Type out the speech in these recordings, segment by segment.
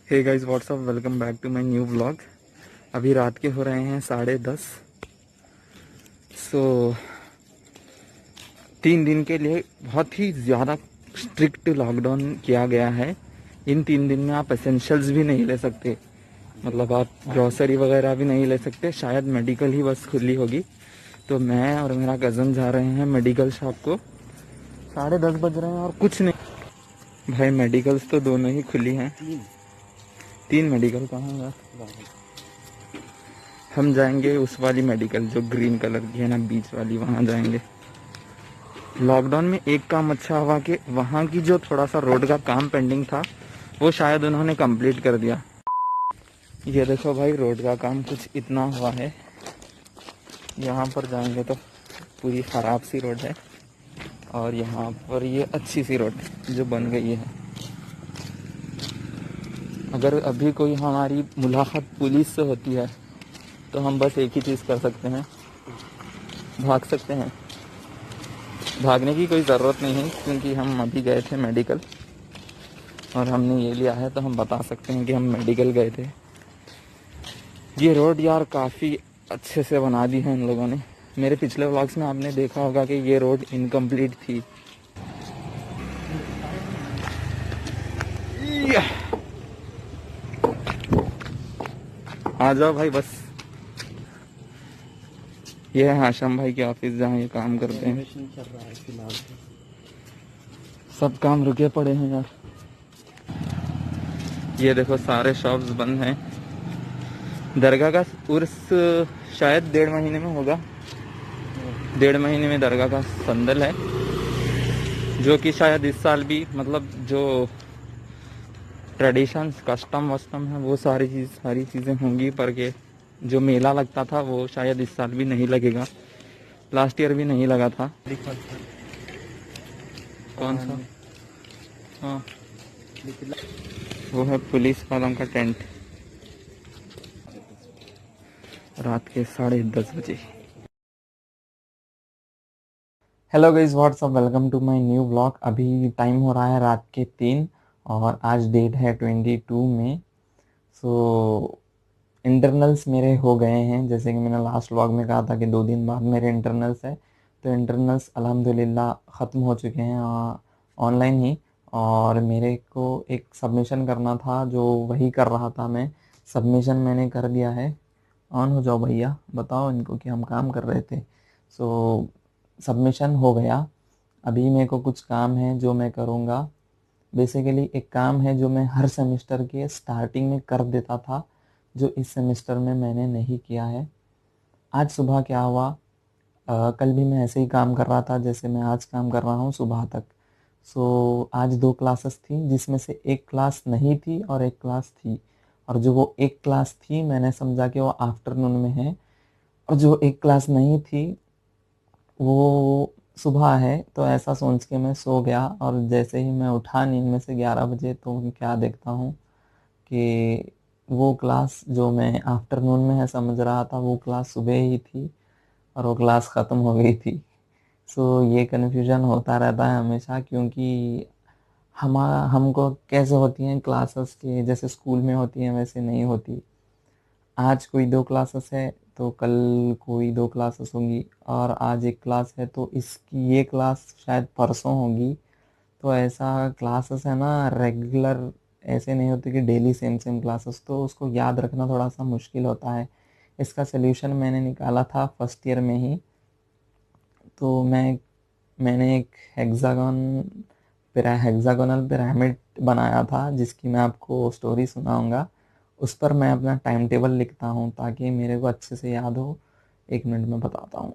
Hey guys what's up, welcome back to my new vlog. अभी रात के हो रहे हैं 10:30। सो 3 दिन के लिए बहुत ही ज़्यादा स्ट्रिक्ट लॉकडाउन किया गया है। इन 3 दिन में आप एसेंशियल्स भी नहीं ले सकते, मतलब आप ग्रॉसरी वगैरह भी नहीं ले सकते। शायद मेडिकल ही बस खुली होगी। तो मैं और मेरा कज़न जा रहे हैं मेडिकल शॉप को। 10:30 बज रहे हैं और कुछ नहीं। भाई मेडिकल्स तो दोनों ही खुली हैं। तीन मेडिकल कहाँ हैं यार? हम जाएंगे उस वाली मेडिकल जो ग्रीन कलर की है ना, बीच वाली, वहाँ जाएंगे। लॉकडाउन में एक काम अच्छा हुआ कि वहाँ की जो थोड़ा सा रोड का काम पेंडिंग था वो शायद उन्होंने कंप्लीट कर दिया। ये देखो भाई, रोड का काम कुछ इतना हुआ है। यहाँ पर जाएंगे तो पूरी ख़राब सी रोड है, और यहाँ पर ये अच्छी सी रोड जो बन गई है। अगर अभी कोई हमारी मुलाकात पुलिस से होती है तो हम बस एक ही चीज़ कर सकते हैं, भाग सकते हैं। भागने की कोई ज़रूरत नहीं है क्योंकि हम अभी गए थे मेडिकल और हमने ये लिया है, तो हम बता सकते हैं कि हम मेडिकल गए थे। ये रोड यार काफ़ी अच्छे से बना दी है इन लोगों ने। मेरे पिछले व्लॉग्स में आपने देखा होगा कि ये रोड इनकम्प्लीट थी। आ जाओ भाई बस। ये है आशम भाई के ऑफिस जहाँ ये काम करते हैं। सब काम रुके पड़े हैं यार। ये देखो सारे शॉप्स बंद हैं। दरगाह का उर्स शायद 1.5 महीने में होगा। 1.5 महीने में दरगाह का संदल है, जो कि शायद इस साल भी, मतलब जो ट्रेडिशंस कस्टम वस्टम है वो सारी चीज़ें होंगी, पर के जो मेला लगता था वो शायद इस साल भी नहीं लगेगा। लास्ट ईयर भी नहीं लगा था। कौन सा? हाँ, वो है पुलिस वालों का टेंट। रात के 10:30 बजे। Hello guys what's up, welcome to my new vlog. अभी टाइम हो रहा है रात के 3 और आज डेट है 22 मई। सो इंटरनल्स मेरे हो गए हैं, जैसे कि मैंने लास्ट व्लॉग में कहा था कि 2 दिन बाद मेरे इंटरनल्स है। तो इंटरनल्स अल्हम्दुलिल्लाह ख़त्म हो चुके हैं ऑनलाइन ही। और मेरे को एक सबमिशन करना था, जो वही कर रहा था मैं। सबमिशन मैंने कर दिया है। ऑन हो जाओ भैया, बताओ इनको कि हम काम कर रहे थे। सो सबमिशन हो गया। अभी मेरे को कुछ काम है जो मैं करूँगा। बेसिकली एक काम है जो मैं हर सेमेस्टर के स्टार्टिंग में कर देता था, जो इस सेमेस्टर में मैंने नहीं किया है। आज सुबह क्या हुआ, कल भी मैं ऐसे ही काम कर रहा था जैसे मैं आज काम कर रहा हूँ सुबह तक। सो आज 2 क्लासेस थी, जिसमें से एक क्लास नहीं थी और एक क्लास थी। और जो वो एक क्लास थी मैंने समझा कि वो आफ्टरनून में है, और जो एक क्लास नहीं थी वो सुबह है। तो ऐसा सोच के मैं सो गया, और जैसे ही मैं उठा नींद में से 11 बजे, तो क्या देखता हूँ कि वो क्लास जो मैं आफ्टरनून में है समझ रहा था, वो क्लास सुबह ही थी और वो क्लास ख़त्म हो गई थी। सो ये कन्फ्यूजन होता रहता है हमेशा, क्योंकि हमको कैसे होती हैं क्लासेस के, जैसे स्कूल में होती हैं वैसे नहीं होती। आज कोई 2 क्लासेस है तो कल कोई 2 क्लासेस होंगी, और आज एक क्लास है तो इसकी ये क्लास शायद परसों होगी। तो ऐसा क्लासेस है ना, रेगुलर ऐसे नहीं होती कि डेली सेम सेम क्लासेस, तो उसको याद रखना थोड़ा सा मुश्किल होता है। इसका सल्यूशन मैंने निकाला था फर्स्ट ईयर में ही। तो मैंने एक हेक्सागोनल पिरामिड बनाया था, जिसकी मैं आपको स्टोरी सुनाऊंगा। उस पर मैं अपना टाइम टेबल लिखता हूँ ताकि मेरे को अच्छे से याद हो। 1 मिनट में बताता हूँ।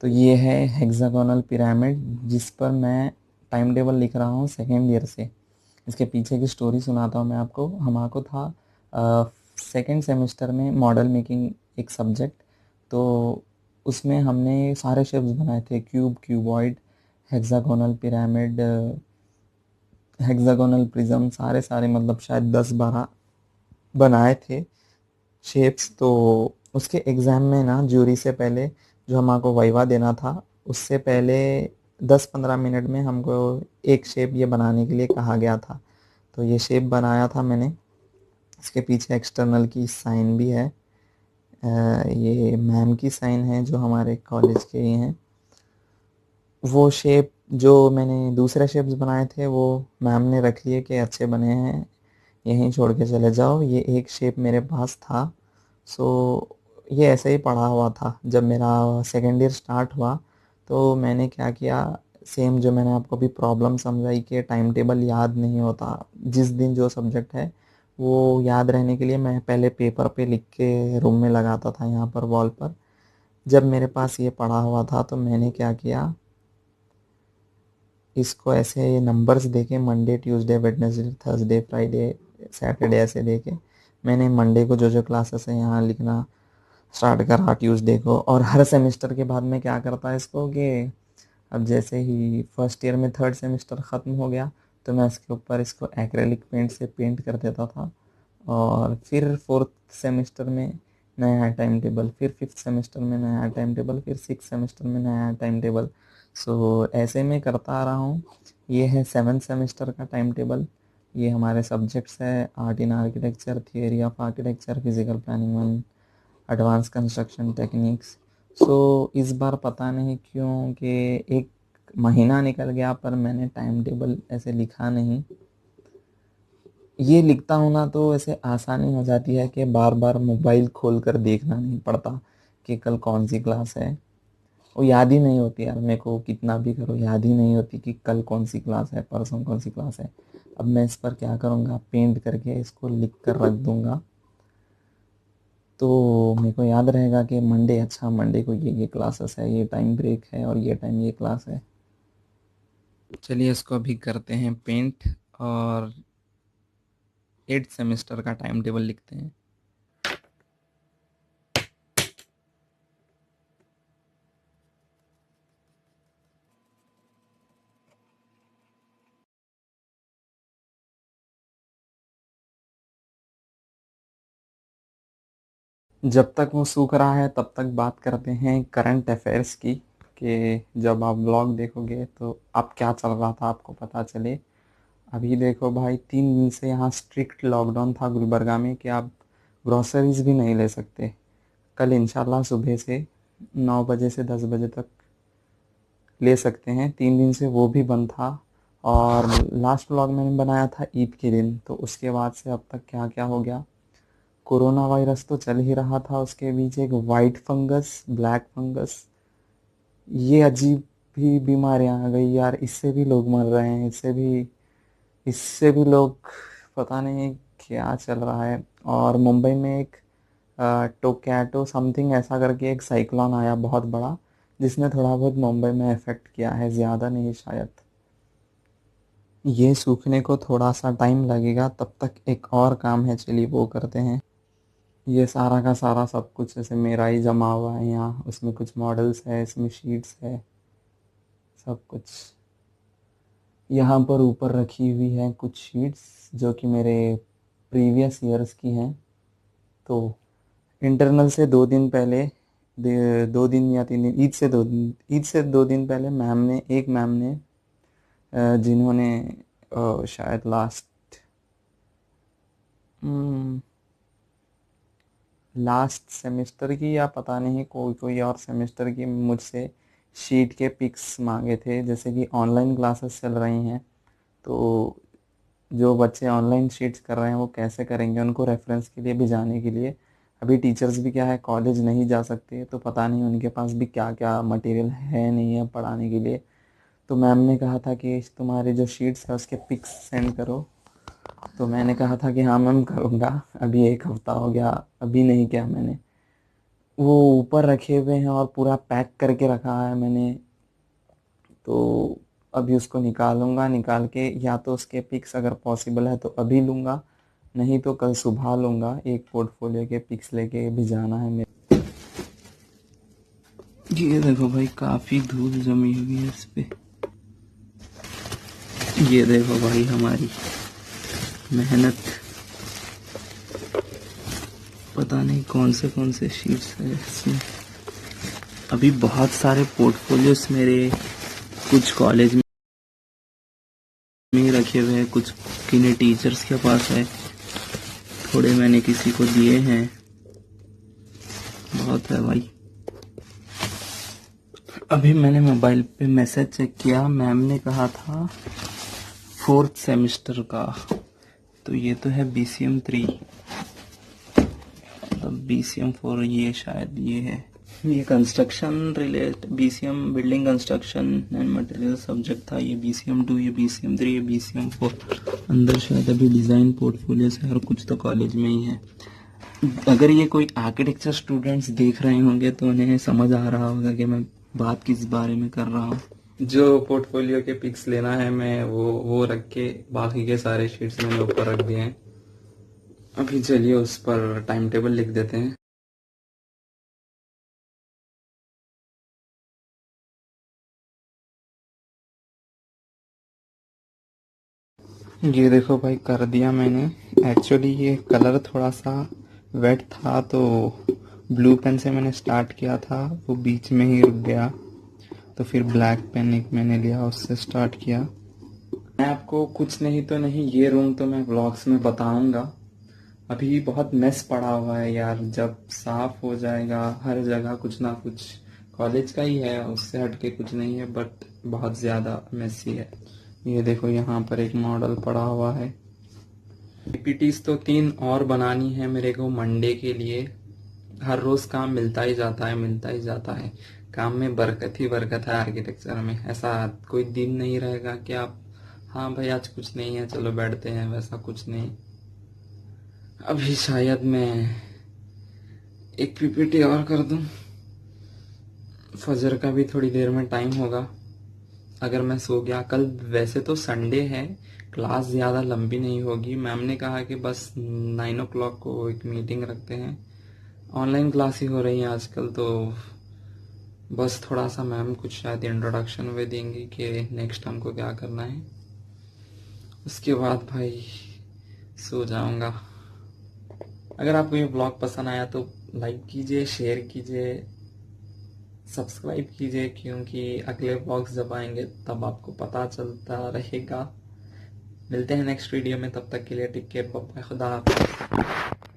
तो ये है हेक्सागोनल पिरामिड, जिस पर मैं टाइम टेबल लिख रहा हूँ सेकेंड ईयर से। इसके पीछे की स्टोरी सुनाता हूँ मैं आपको। हमारे था सेकेंड सेमेस्टर में मॉडल मेकिंग एक सब्जेक्ट। तो उसमें हमने सारे शेप्स बनाए थे, cube, cuboid, hexagonal pyramid, hexagonal prism, सारे सारे मतलब शायद 10-12 बनाए थे शेप्स। तो उसके एग्ज़ाम में ना, ज्यूरी से पहले जो हमको वाइवा देना था, उससे पहले 10-15 मिनट में हमको एक शेप ये बनाने के लिए कहा गया था। तो ये शेप बनाया था मैंने। इसके पीछे एक्सटर्नल की साइन भी है। ये मैम की साइन है जो हमारे कॉलेज के ही हैं। वो शेप जो मैंने दूसरे शेप्स बनाए थे वो मैम ने रख लिए कि अच्छे बने हैं, यहीं छोड़ के चले जाओ। ये एक शेप मेरे पास था, सो ये ऐसे ही पड़ा हुआ था। जब मेरा सेकेंड ईयर स्टार्ट हुआ तो मैंने क्या किया, सेम जो मैंने आपको भी प्रॉब्लम समझाई कि टाइम टेबल याद नहीं होता, जिस दिन जो सब्जेक्ट है वो याद रहने के लिए मैं पहले पेपर पे लिख के रूम में लगाता था, यहाँ पर वॉल पर। जब मेरे पास ये पड़ा हुआ था तो मैंने क्या किया, इसको ऐसे नंबर्स देके Monday Tuesday Wednesday Thursday Friday Saturday ऐसे देके मैंने मंडे को जो जो क्लासेस है यहाँ लिखना स्टार्ट करा, ट्यूसडे को। और हर सेमेस्टर के बाद में क्या करता है इसको कि अब जैसे ही फर्स्ट ईयर में थर्ड सेमेस्टर ख़त्म हो गया तो मैं इसके ऊपर इसको एक्रेलिक पेंट से पेंट कर देता था। और फिर फोर्थ सेमेस्टर में नया टाइम टेबल, फिर फिफ्थ सेमेस्टर में नया टाइम टेबल, फिर सिक्स सेमेस्टर में नया टाइम टेबल। सो ऐसे में करता आ रहा हूँ। ये है सेवन्थ सेमेस्टर का टाइम टेबल। ये हमारे सब्जेक्ट्स है art in architecture, theory of architecture, physical planning one, advance construction techniques. So इस बार पता नहीं क्यों कि एक महीना निकल गया पर मैंने टाइम टेबल ऐसे लिखा नहीं। ये लिखता हूँ ना तो ऐसे आसानी हो जाती है कि बार बार मोबाइल खोल कर देखना नहीं पड़ता कि कल कौन सी क्लास है। वो याद ही नहीं होती यार, मेरे को कितना भी करो याद ही नहीं होती कि कल कौन सी क्लास है, परसों कौन सी क्लास है। अब मैं इस पर क्या करूँगा, पेंट करके इसको लिख कर रख दूँगा तो मेरे को याद रहेगा कि मंडे, अच्छा मंडे को ये क्लासेस है, ये टाइम ब्रेक है और ये टाइम ये क्लास है। चलिए इसको अभी करते हैं पेंट और 8th सेमेस्टर का टाइम टेबल लिखते हैं। जब तक वो सूख रहा है तब तक बात करते हैं करंट अफेयर्स की, कि जब आप ब्लॉग देखोगे तो अब क्या चल रहा था आपको पता चले। अभी देखो भाई, 3 दिन से यहाँ स्ट्रिक्ट लॉकडाउन था गुलबर्गा में कि आप ग्रॉसरीज भी नहीं ले सकते। कल इंशाल्लाह सुबह से 9 बजे से 10 बजे तक ले सकते हैं। 3 दिन से वो भी बंद था। और लास्ट व्लॉग मैंने बनाया था ईद के दिन, तो उसके बाद से अब तक क्या क्या हो गया। कोरोना वायरस तो चल ही रहा था, उसके बीच एक वाइट फंगस, ब्लैक फंगस, ये अजीब भी बीमारियां आ गई यार। इससे भी लोग मर रहे हैं, इससे भी लोग, पता नहीं क्या चल रहा है। और मुंबई में एक टोकैटो समथिंग ऐसा करके एक साइक्लोन आया बहुत बड़ा, जिसने थोड़ा बहुत मुंबई में इफ़ेक्ट किया है, ज़्यादा नहीं शायद। ये सूखने को थोड़ा सा टाइम लगेगा, तब तक एक और काम है, चलिए वो करते हैं। ये सारा का सारा सब कुछ ऐसे मेरा ही जमा हुआ है यहाँ, उसमें कुछ मॉडल्स है, इसमें शीट्स है, सब कुछ यहाँ पर ऊपर रखी हुई है कुछ शीट्स जो कि मेरे प्रीवियस ईयर्स की हैं। तो इंटरनल से 2 दिन पहले, 2 दिन या 3 दिन, ईद से 2 दिन पहले मैम ने जिन्होंने शायद लास्ट सेमेस्टर की या पता नहीं कोई कोई और सेमेस्टर की मुझसे शीट के पिक्स मांगे थे। जैसे कि ऑनलाइन क्लासेस चल रही हैं तो जो बच्चे ऑनलाइन शीट्स कर रहे हैं वो कैसे करेंगे, उनको रेफरेंस के लिए भी जाने के लिए। अभी टीचर्स भी क्या है, कॉलेज नहीं जा सकते, तो पता नहीं उनके पास भी क्या क्या मटेरियल है नहीं है पढ़ाने के लिए। तो मैम ने कहा था कि तुम्हारे जो शीट्स है उसके पिक्स सेंड करो। तो मैंने कहा था कि हाँ मैम करूँगा। अभी 1 हफ्ता हो गया, अभी नहीं किया मैंने। वो ऊपर रखे हुए हैं और पूरा पैक करके रखा है मैंने। तो अभी उसको निकालूंगा, निकाल के या तो उसके पिक्स अगर पॉसिबल है तो अभी लूँगा, नहीं तो कल सुबह लूँगा। एक पोर्टफोलियो के पिक्स लेके भी जाना है मेरे। ये देखो भाई, काफ़ी धूल जमी हुई है इस पे। ये देखो भाई हमारी मेहनत, पता नहीं कौन से शीट्स है इसमें। अभी बहुत सारे पोर्टफोलियोस मेरे कुछ कॉलेज में रखे हुए हैं, कुछ किन्हीं टीचर्स के पास है, थोड़े मैंने किसी को दिए हैं। बहुत है भाई। अभी मैंने मोबाइल पे मैसेज चेक किया, मैम ने कहा था 4th सेमेस्टर का, तो ये तो है BCM 3, मतलब BCM 4 ये शायद ये है। ये construction relate BCM building construction and material subject था। ये BCM 2, ये BCM 3, ये BCM 4। अंदर शायद अभी डिज़ाइन पोर्टफोलियो है और कुछ तो कॉलेज में ही है। अगर ये कोई आर्किटेक्चर स्टूडेंट्स देख रहे होंगे तो उन्हें समझ आ रहा होगा कि मैं बात किस बारे में कर रहा हूँ। जो पोर्टफोलियो के पिक्स लेना है मैं वो रख के बाकी के सारे शीट्स मैंने ऊपर रख दिए हैं। अभी चलिए उस पर टाइम टेबल लिख देते हैं। ये देखो भाई, कर दिया मैंने। एक्चुअली ये कलर थोड़ा सा वेट था तो ब्लू पेन से मैंने स्टार्ट किया था, वो बीच में ही रुक गया, तो फिर ब्लैक पेन एक मैंने लिया, उससे स्टार्ट किया। मैं आपको कुछ नहीं तो नहीं, ये रूम तो मैं व्लॉग्स में बताऊंगा। अभी बहुत मेस पड़ा हुआ है यार, जब साफ हो जाएगा हर जगह कुछ ना कुछ। कॉलेज का ही है, उससे हटके कुछ नहीं है, बट बहुत ज़्यादा मेसी है। ये देखो यहाँ पर एक मॉडल पड़ा हुआ है। पीपीटीज तो 3 और बनानी है मेरे को मंडे के लिए। हर रोज काम मिलता ही जाता है, मिलता ही जाता है। काम में बरकत ही बरकत है आर्किटेक्चर में। ऐसा कोई दिन नहीं रहेगा कि आप हाँ भाई आज कुछ नहीं है चलो बैठते हैं, वैसा कुछ नहीं। अभी शायद मैं एक पीपीटी और कर दूं, फजर का भी थोड़ी देर में टाइम होगा। अगर मैं सो गया कल, वैसे तो संडे है, क्लास ज़्यादा लंबी नहीं होगी। मैम ने कहा कि बस 9 o'clock को एक मीटिंग रखते हैं। ऑनलाइन क्लास ही हो रही है आजकल, तो बस थोड़ा सा मैम कुछ शायद इंट्रोडक्शन वे देंगी कि नेक्स्ट हमको क्या करना है। उसके बाद भाई सो जाऊंगा। अगर आपको ये ब्लॉग पसंद आया तो लाइक कीजिए, शेयर कीजिए, सब्सक्राइब कीजिए, क्योंकि अगले ब्लॉग्स जब आएंगे तब आपको पता चलता रहेगा। मिलते हैं नेक्स्ट वीडियो में, तब तक के लिए टेक केयर, बाय बाय, खुदा हाफिज़।